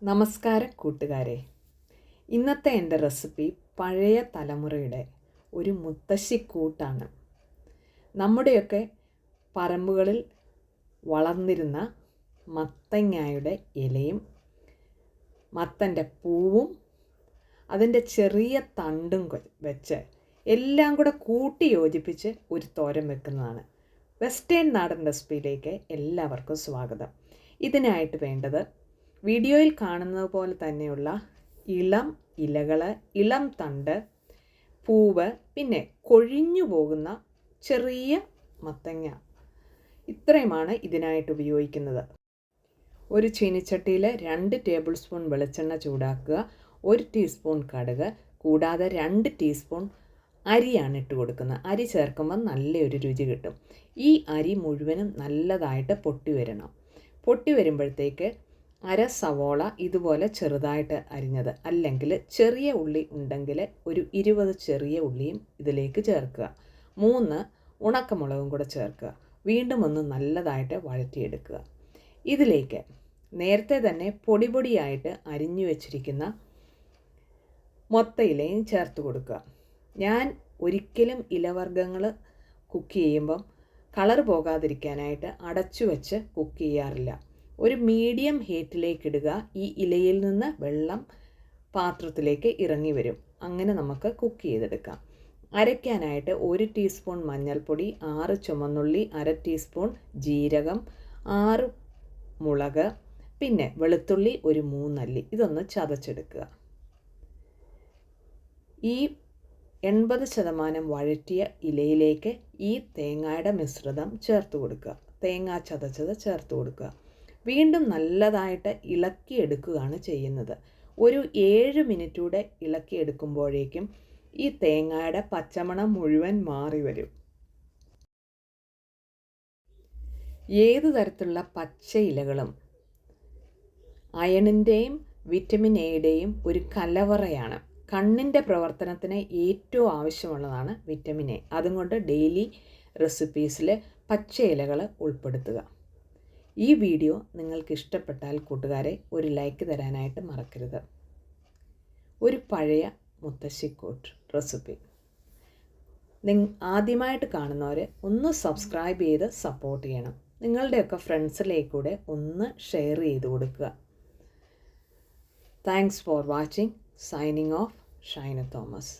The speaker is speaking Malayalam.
നമസ്കാരം കൂട്ടുകാരെ. ഇന്നത്തെ എൻ്റെ റെസിപ്പി പഴയ തലമുറയുടെ ഒരു മുത്തശ്ശിക്കൂട്ടാണ്. നമ്മുടെയൊക്കെ പറമ്പുകളിൽ വളർന്നിരുന്ന മത്തങ്ങയുടെ ഇലയും മത്തൻ്റെ പൂവും അതിൻ്റെ ചെറിയ തണ്ടും വെച്ച് എല്ലാം കൂടെ കൂട്ടി യോജിപ്പിച്ച് ഒരു തോരൻ വെക്കുന്നതാണ്. വെസ്റ്റേൺ നാടൻ റെസിപ്പിയിലേക്ക് എല്ലാവർക്കും സ്വാഗതം. ഇതിനായിട്ട് വേണ്ടത് വീഡിയോയിൽ കാണുന്നത് പോലെ തന്നെയുള്ള ഇളം ഇലകൾ, ഇളം തണ്ട്, പൂവ്, പിന്നെ കൊഴിഞ്ഞു പോകുന്ന ചെറിയ മത്തങ്ങ. ഇത്രയുമാണ് ഇതിനായിട്ട് ഉപയോഗിക്കുന്നത്. ഒരു ചീനിച്ചട്ടിയിൽ 2 ടേബിൾ സ്പൂൺ വെളിച്ചെണ്ണ ചൂടാക്കുക. 1 ടീസ്പൂൺ കടുക്, കൂടാതെ 2 ടീസ്പൂൺ അരിയാണ് ഇട്ട് കൊടുക്കുന്നത്. അരി ചേർക്കുമ്പോൾ നല്ലൊരു രുചി കിട്ടും. ഈ അരി മുഴുവനും നല്ലതായിട്ട് പൊട്ടി വരണം. പൊട്ടി വരുമ്പോഴത്തേക്ക് അര സവോള ഇതുപോലെ ചെറുതായിട്ട് അരിഞ്ഞത്, അല്ലെങ്കിൽ ചെറിയ ഉള്ളി ഉണ്ടെങ്കിൽ ഒരു 20 ചെറിയ ഉള്ളിയും ഇതിലേക്ക് ചേർക്കുക. 3 ഉണക്കമുളകും കൂടെ ചേർക്കുക. വീണ്ടും ഒന്ന് നല്ലതായിട്ട് വഴറ്റിയെടുക്കുക. ഇതിലേക്ക് നേരത്തെ തന്നെ പൊടിയായിട്ട് അരിഞ്ഞു വെച്ചിരിക്കുന്ന മൊത്തയിലയും ചേർത്ത് കൊടുക്കുക. ഞാൻ ഒരിക്കലും ഇലവർഗ്ഗങ്ങൾ കുക്ക് ചെയ്യുമ്പം കളർ പോകാതിരിക്കാനായിട്ട് അടച്ചു വെച്ച് കുക്ക് ചെയ്യാറില്ല. ഒരു മീഡിയം ഹീറ്റിലേക്ക് ഇടുക. ഈ ഇലയിൽ നിന്ന് വെള്ളം പാത്രത്തിലേക്ക് ഇറങ്ങി വരും. അങ്ങനെ നമുക്ക് കുക്ക് ചെയ്തെടുക്കാം. അരയ്ക്കാനായിട്ട് 1 ടീസ്പൂൺ മഞ്ഞൾപ്പൊടി, 6 ചുമന്നുള്ളി, 1/2 ടീസ്പൂൺ ജീരകം, 6 മുളക്, പിന്നെ വെളുത്തുള്ളി ഒരു 3 അല്ലി. ഇതൊന്ന് ചതച്ചെടുക്കുക. ഈ 80% വഴറ്റിയ ഇലയിലേക്ക് ഈ തേങ്ങയുടെ മിശ്രിതം ചേർത്ത് കൊടുക്കുക. തേങ്ങ ചതച്ചത് ചേർത്ത് കൊടുക്കുക. വീണ്ടും നല്ലതായിട്ട് ഇളക്കിയെടുക്കുകയാണ് ചെയ്യുന്നത്. ഒരു 7 മിനിറ്റ് കൂടെ ഇളക്കിയെടുക്കുമ്പോഴേക്കും ഈ തേങ്ങയുടെ പച്ചമണം മുഴുവൻ മാറി വരും. ഏതു തരത്തിലുള്ള പച്ച ഇലകളും അയണിൻ്റെയും വിറ്റമിൻ എയുടെയും ഒരു കലവറയാണ്. കണ്ണിൻ്റെ പ്രവർത്തനത്തിന് ഏറ്റവും ആവശ്യമുള്ളതാണ് വിറ്റമിൻ എ. അതുകൊണ്ട് ഡെയിലി റെസിപ്പീസിൽ പച്ച ഇലകൾ ഉൾപ്പെടുത്തുക. ഈ വീഡിയോ നിങ്ങൾക്ക് ഇഷ്ടപ്പെട്ടാൽ കൂട്ടുകാരെ ഒരു ലൈക്ക് തരാനായിട്ട് മറക്കരുത്. ഒരു പഴയ മുത്തശ്ശിക്കൂട്ട് റെസിപ്പി ആദ്യമായിട്ട് കാണുന്നവർ ഒന്ന് സബ്സ്ക്രൈബ് ചെയ്ത് സപ്പോർട്ട് ചെയ്യണം. നിങ്ങളുടെയൊക്കെ ഫ്രണ്ട്സിലേക്കൂടെ ഒന്ന് ഷെയർ ചെയ്ത് കൊടുക്കുക. Thanks for watching. Signing off, Shaina Thomas.